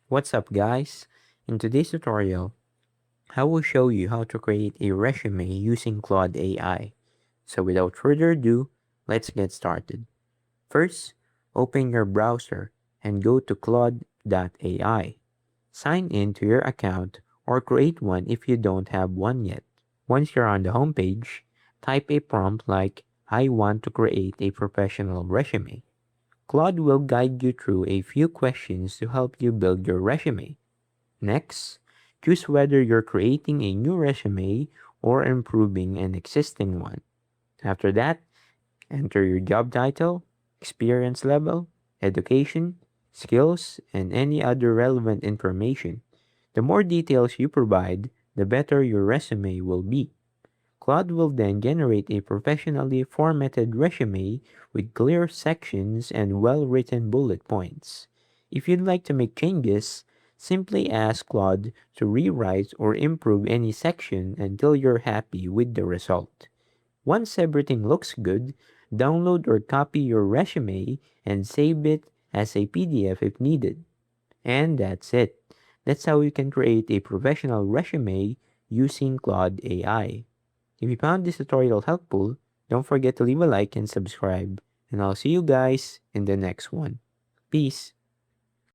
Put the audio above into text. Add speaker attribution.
Speaker 1: What's up, guys? In today's tutorial, I will show you how to create a resume using Claude AI. So without further ado, let's get started. First, open your browser and go to Claude.ai. Sign in to your account or create one if you don't have one yet. Once you're on the homepage, type a prompt like, "I want to create a professional resume." Claude will guide you through a few questions to help you build your resume. Next, choose whether you're creating a new resume or improving an existing one. After that, enter your job title, experience level, education, skills, and any other relevant information. The more details you provide, the better your resume will be. Claude will then generate a professionally formatted resume with clear sections and well-written bullet points. If you'd like to make changes, simply ask Claude to rewrite or improve any section until you're happy with the result. Once everything looks good, download or copy your resume and save it as a PDF if needed. And that's it. That's how you can create a professional resume using Claude AI. If you found this tutorial helpful, don't forget to leave a like and subscribe. And I'll see you guys in the next one. Peace.